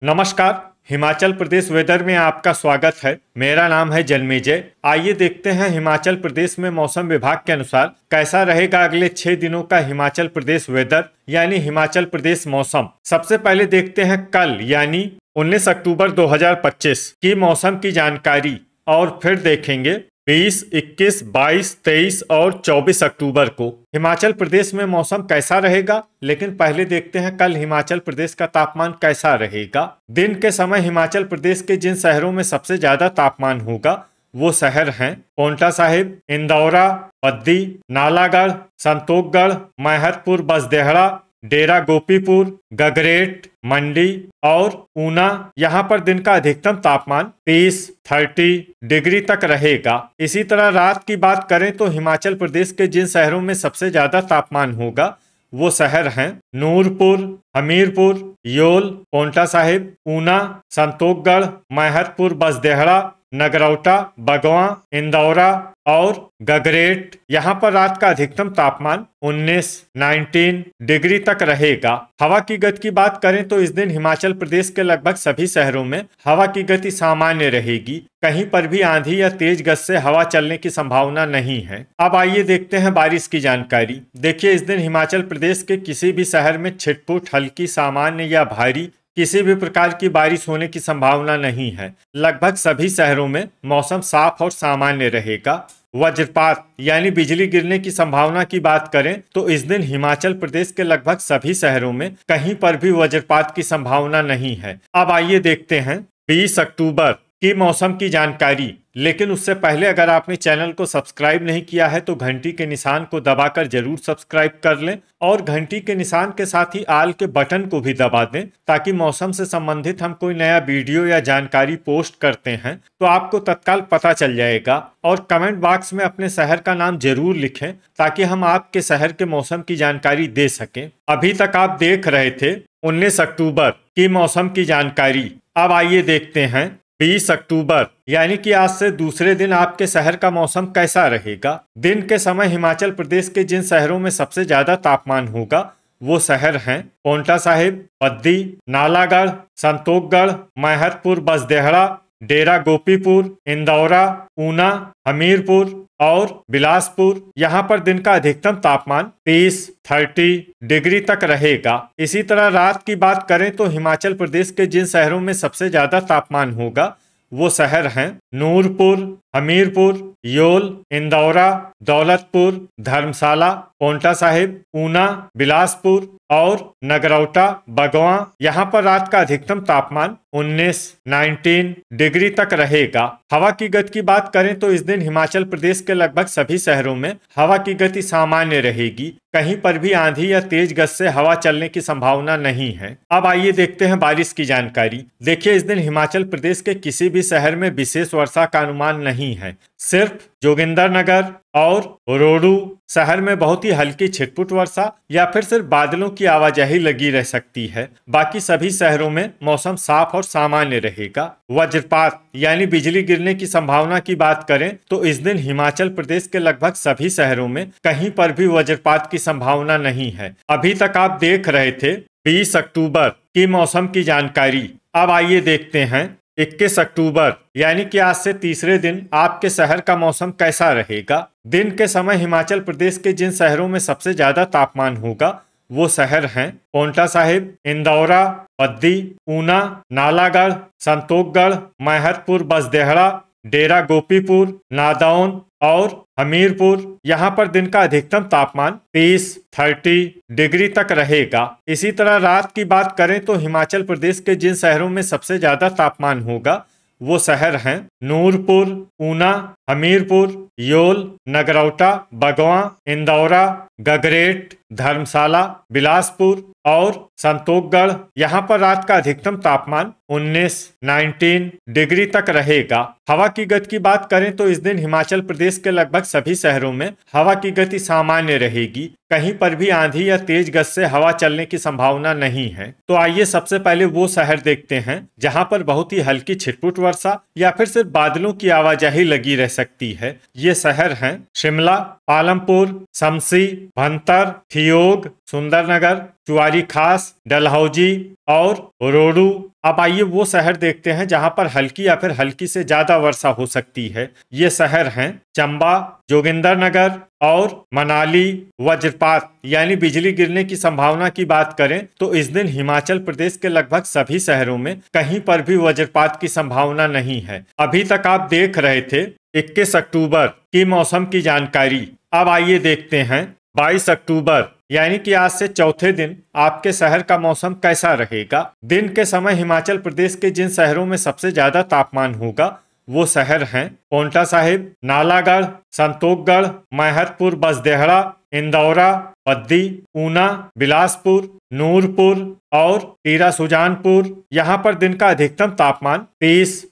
नमस्कार। हिमाचल प्रदेश वेदर में आपका स्वागत है। मेरा नाम है जन्मेजय। आइए देखते हैं हिमाचल प्रदेश में मौसम विभाग के अनुसार कैसा रहेगा अगले 6 दिनों का हिमाचल प्रदेश वेदर यानी हिमाचल प्रदेश मौसम। सबसे पहले देखते हैं कल यानी 19 अक्टूबर 2025 की मौसम की जानकारी और फिर देखेंगे 20, 21, 22, 23 और 24 अक्टूबर को हिमाचल प्रदेश में मौसम कैसा रहेगा। लेकिन पहले देखते हैं कल हिमाचल प्रदेश का तापमान कैसा रहेगा। दिन के समय हिमाचल प्रदेश के जिन शहरों में सबसे ज्यादा तापमान होगा वो शहर हैं पांवटा साहिब, इंदौरा, बद्दी, नालागढ़, संतोखगढ़, मैहतपुर, बसदेहड़ा, डेरा गोपीपुर, गगरेट, मंडी और ऊना। यहाँ पर दिन का अधिकतम तापमान 30 डिग्री तक रहेगा। इसी तरह रात की बात करें तो हिमाचल प्रदेश के जिन शहरों में सबसे ज्यादा तापमान होगा वो शहर हैं नूरपुर, हमीरपुर, योल, पांवटा साहिब, ऊना, संतोखगढ़, मैहतपुर, बसदेहड़ा, नगरौटा, बगवां, इंदौरा और गगरेट। यहाँ पर रात का अधिकतम तापमान 19 डिग्री तक रहेगा। हवा की गति की बात करें तो इस दिन हिमाचल प्रदेश के लगभग सभी शहरों में हवा की गति सामान्य रहेगी। कहीं पर भी आंधी या तेज गति से हवा चलने की संभावना नहीं है। अब आइए देखते हैं बारिश की जानकारी। देखिए, इस दिन हिमाचल प्रदेश के किसी भी शहर में छिटपुट, हल्की, सामान्य या भारी किसी भी प्रकार की बारिश होने की संभावना नहीं है। लगभग सभी शहरों में मौसम साफ और सामान्य रहेगा। वज्रपात यानी बिजली गिरने की संभावना की बात करें तो इस दिन हिमाचल प्रदेश के लगभग सभी शहरों में कहीं पर भी वज्रपात की संभावना नहीं है। अब आइए देखते हैं 20 अक्टूबर की मौसम की जानकारी। लेकिन उससे पहले अगर आपने चैनल को सब्सक्राइब नहीं किया है तो घंटी के निशान को दबाकर जरूर सब्सक्राइब कर लें और घंटी के निशान के साथ ही आल के बटन को भी दबा दें ताकि मौसम से संबंधित हम कोई नया वीडियो या जानकारी पोस्ट करते हैं तो आपको तत्काल पता चल जाएगा। और कमेंट बॉक्स में अपने शहर का नाम जरूर लिखें ताकि हम आपके शहर के मौसम की जानकारी दे सकें। अभी तक आप देख रहे थे 19 अक्टूबर की मौसम की जानकारी। अब आइए देखते हैं 20 अक्टूबर यानी कि आज से दूसरे दिन आपके शहर का मौसम कैसा रहेगा। दिन के समय हिमाचल प्रदेश के जिन शहरों में सबसे ज्यादा तापमान होगा वो शहर हैं पांवटा साहिब, बद्दी, नालागढ़, संतोखगढ़, मैहतपुर, बसदेहड़ा, डेरा गोपीपुर, इंदौरा, ऊना, हमीरपुर और बिलासपुर। यहाँ पर दिन का अधिकतम तापमान 30 डिग्री तक रहेगा। इसी तरह रात की बात करें तो हिमाचल प्रदेश के जिन शहरों में सबसे ज्यादा तापमान होगा वो शहर हैं नूरपुर, हमीरपुर, योल, इंदौरा, दौलतपुर, धर्मशाला, पांवटा साहिब, ऊना, बिलासपुर और नगरौटा, बगवां। यहाँ पर रात का अधिकतम तापमान 19 डिग्री तक रहेगा। हवा की गति की बात करें तो इस दिन हिमाचल प्रदेश के लगभग सभी शहरों में हवा की गति सामान्य रहेगी। कहीं पर भी आंधी या तेज गति से हवा चलने की संभावना नहीं है। अब आइए देखते हैं बारिश की जानकारी। देखिए, इस दिन हिमाचल प्रदेश के किसी भी शहर में विशेष वर्षा का अनुमान नहीं है। सिर्फ जोगिंदरनगर और रोडू शहर में बहुत ही हल्की छिटपुट वर्षा या फिर सिर्फ बादलों की आवाजाही लगी रह सकती है। बाकी सभी शहरों में मौसम साफ और सामान्य रहेगा। वज्रपात यानी बिजली गिरने की संभावना की बात करें तो इस दिन हिमाचल प्रदेश के लगभग सभी शहरों में कहीं पर भी वज्रपात की संभावना नहीं है। अभी तक आप देख रहे थे 20 अक्टूबर की मौसम की जानकारी। अब आइए देखते हैं 21 अक्टूबर यानी कि आज से तीसरे दिन आपके शहर का मौसम कैसा रहेगा। दिन के समय हिमाचल प्रदेश के जिन शहरों में सबसे ज्यादा तापमान होगा वो शहर हैं पांवटा साहिब, इंदौरा, बद्दी, ऊना, नालागढ़, संतोखगढ़, मैहतपुर, बसदेहड़ा, डेरा गोपीपुर, नादौन और हमीरपुर। यहाँ पर दिन का अधिकतम तापमान 30 डिग्री तक रहेगा। इसी तरह रात की बात करें तो हिमाचल प्रदेश के जिन शहरों में सबसे ज्यादा तापमान होगा वो शहर हैं नूरपुर, ऊना, हमीरपुर, योल, नगरौटा, बगवां, इंदौरा, गगरेट, धर्मशाला, बिलासपुर और संतोखगढ़। यहाँ पर रात का अधिकतम तापमान 19 डिग्री तक रहेगा। हवा की गति की बात करें तो इस दिन हिमाचल प्रदेश के लगभग सभी शहरों में हवा की गति सामान्य रहेगी। कहीं पर भी आंधी या तेज गति से हवा चलने की संभावना नहीं है। तो आइए सबसे पहले वो शहर देखते हैं जहां पर बहुत ही हल्की छिटपुट वर्षा या फिर सिर्फ बादलों की आवाजाही लगी रह सकती है। ये शहर हैं शिमला, पालमपुर, शमसी, भंतर, थियोग, सुंदरनगर, चुआरी खास, डलहौजी और रोडू। अब आइए वो शहर देखते हैं जहां पर हल्की या फिर हल्की से ज्यादा वर्षा हो सकती है। ये शहर हैं चंबा, जोगिंदरनगर और मनाली। वज्रपात यानी बिजली गिरने की संभावना की बात करें तो इस दिन हिमाचल प्रदेश के लगभग सभी शहरों में कहीं पर भी वज्रपात की संभावना नहीं है। अभी तक आप देख रहे थे 21 अक्टूबर की मौसम की जानकारी। अब आइए देखते हैं 22 अक्टूबर यानी कि आज से चौथे दिन आपके शहर का मौसम कैसा रहेगा। दिन के समय हिमाचल प्रदेश के जिन शहरों में सबसे ज्यादा तापमान होगा वो शहर हैं पोंटा साहिब, नालागढ़, संतोखगढ़, मैहतपुर, बसदेहड़ा, इंदौरा, पद्दी, ऊना, बिलासपुर, नूरपुर और टीरा सुजानपुर। यहाँ पर दिन का अधिकतम तापमान 30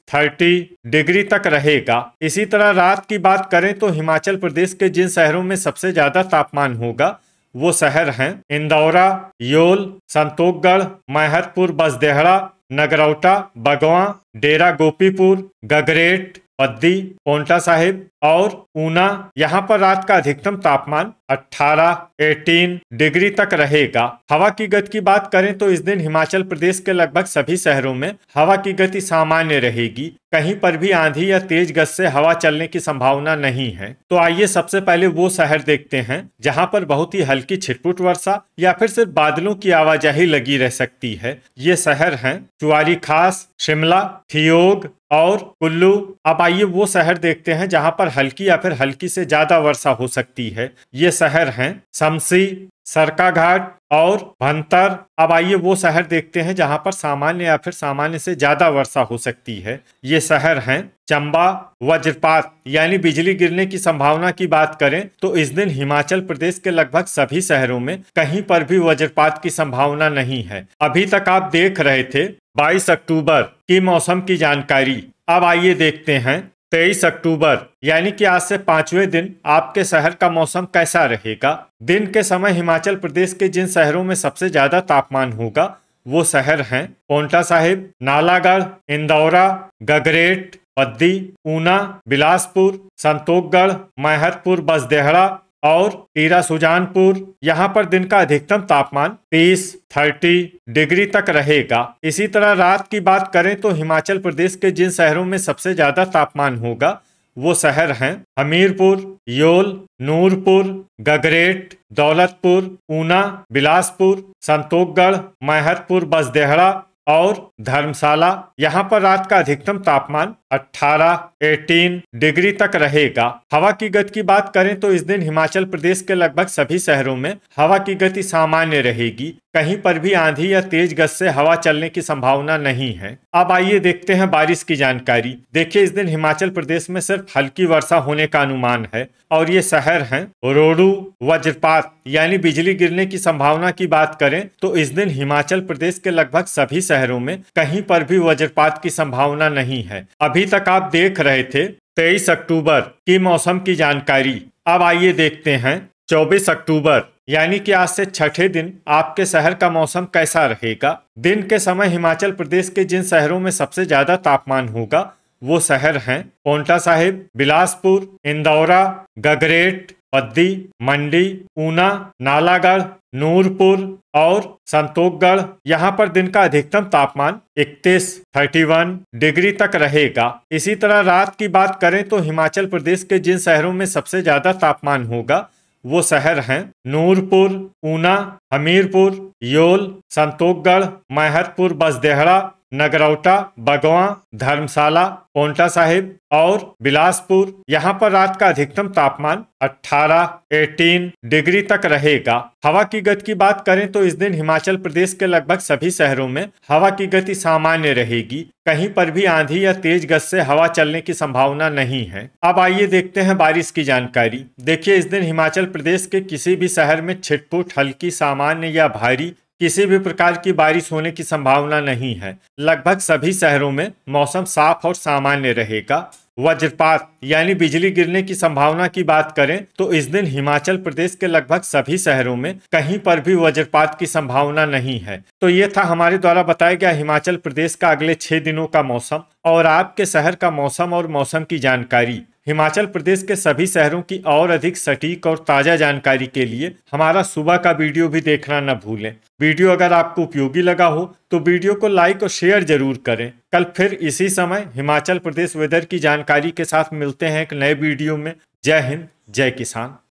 डिग्री तक रहेगा। इसी तरह रात की बात करें तो हिमाचल प्रदेश के जिन शहरों में सबसे ज्यादा तापमान होगा वो शहर हैं इंदौरा, योल, संतोखगढ़, मैहतपुर, बसदेहड़ा, नगरौटा, बगवां, डेरा गोपीपुर, गगरेट, पद्दी, पोंटा साहिब और ऊना। यहाँ पर रात का अधिकतम तापमान 18 डिग्री तक रहेगा। हवा की गति की बात करें तो इस दिन हिमाचल प्रदेश के लगभग सभी शहरों में हवा की गति सामान्य रहेगी। कहीं पर भी आंधी या तेज गति से हवा चलने की संभावना नहीं है। तो आइए सबसे पहले वो शहर देखते हैं जहां पर बहुत ही हल्की छिटपुट वर्षा या फिर सिर्फ बादलों की आवाजाही लगी रह सकती है। ये शहर हैं चुआरी खास, शिमला, थियोग और कुल्लू। अब आइए वो शहर देखते हैं जहां पर हल्की या फिर हल्की से ज्यादा वर्षा हो सकती है। ये शहर हैं शमसी, सरकाघाट और भंतर। अब आइए वो शहर देखते हैं जहां पर सामान्य या फिर सामान्य से ज्यादा वर्षा हो सकती है। ये शहर हैं चंबा। वज्रपात यानी बिजली गिरने की संभावना की बात करें तो इस दिन हिमाचल प्रदेश के लगभग सभी शहरों में कहीं पर भी वज्रपात की संभावना नहीं है। अभी तक आप देख रहे थे 22 अक्टूबर की मौसम की जानकारी। अब आइए देखते हैं 23 अक्टूबर यानी कि आज से 5वें दिन आपके शहर का मौसम कैसा रहेगा। दिन के समय हिमाचल प्रदेश के जिन शहरों में सबसे ज्यादा तापमान होगा वो शहर हैं पोंटा साहिब, नालागढ़, इंदौरा, गगरेट, पद्दी, ऊना, बिलासपुर, संतोखगढ़, मैहतपुर, बसदेहड़ा और टीरा सुजानपुर। यहाँ पर दिन का अधिकतम तापमान 30 डिग्री तक रहेगा। इसी तरह रात की बात करें तो हिमाचल प्रदेश के जिन शहरों में सबसे ज्यादा तापमान होगा वो शहर हैं हमीरपुर, योल, नूरपुर, गगरेट, दौलतपुर, ऊना, बिलासपुर, संतोखगढ़, मैहतपुर, बसदेहड़ा और धर्मशाला। यहाँ पर रात का अधिकतम तापमान 18 डिग्री तक रहेगा। हवा की गति की बात करें तो इस दिन हिमाचल प्रदेश के लगभग सभी शहरों में हवा की गति सामान्य रहेगी। कहीं पर भी आंधी या तेज गति से हवा चलने की संभावना नहीं है। अब आइए देखते हैं बारिश की जानकारी। देखिए इस दिन हिमाचल प्रदेश में सिर्फ हल्की वर्षा होने का अनुमान है और ये शहर हैं रोडू। वज्रपात यानी बिजली गिरने की संभावना की बात करें तो इस दिन हिमाचल प्रदेश के लगभग सभी शहरों में कहीं पर भी वज्रपात की संभावना नहीं है। अभी तक आप देख रहे थे 23 अक्टूबर की मौसम की जानकारी। अब आइए देखते हैं 24 अक्टूबर यानी कि आज से छठे दिन आपके शहर का मौसम कैसा रहेगा। दिन के समय हिमाचल प्रदेश के जिन शहरों में सबसे ज्यादा तापमान होगा वो शहर हैं पोंटा साहिब, बिलासपुर, इंदौरा, गगरेट, पद्दी, मंडी, ऊना, नालागढ़, नूरपुर और संतोखगढ़। यहाँ पर दिन का अधिकतम तापमान 31 डिग्री तक रहेगा। इसी तरह रात की बात करें तो हिमाचल प्रदेश के जिन शहरों में सबसे ज्यादा तापमान होगा वो शहर हैं नूरपुर, ऊना, हमीरपुर, योल, संतोखगढ़, मैहतपुर, बसदेहड़ा, नगरौटा, बगवां, धर्मशाला, पोंटा साहिब और बिलासपुर। यहाँ पर रात का अधिकतम तापमान 18 डिग्री तक रहेगा। हवा की गति की बात करें तो इस दिन हिमाचल प्रदेश के लगभग सभी शहरों में हवा की गति सामान्य रहेगी। कहीं पर भी आंधी या तेज गति से हवा चलने की संभावना नहीं है। अब आइए देखते हैं बारिश की जानकारी। देखिए इस दिन हिमाचल प्रदेश के किसी भी शहर में छिटपुट, हल्की, सामान्य या भारी किसी भी प्रकार की बारिश होने की संभावना नहीं है। लगभग सभी शहरों में मौसम साफ और सामान्य रहेगा। वज्रपात यानी बिजली गिरने की संभावना की बात करें तो इस दिन हिमाचल प्रदेश के लगभग सभी शहरों में कहीं पर भी वज्रपात की संभावना नहीं है। तो ये था हमारे द्वारा बताया गया हिमाचल प्रदेश का अगले 6 दिनों का मौसम। और आपके शहर का मौसम और मौसम की जानकारी। हिमाचल प्रदेश के सभी शहरों की और अधिक सटीक और ताज़ा जानकारी के लिए हमारा सुबह का वीडियो भी देखना न भूलें। वीडियो अगर आपको उपयोगी लगा हो तो वीडियो को लाइक और शेयर जरूर करें। कल फिर इसी समय हिमाचल प्रदेश वेदर की जानकारी के साथ मिलते हैं एक नए वीडियो में। जय हिंद, जय किसान।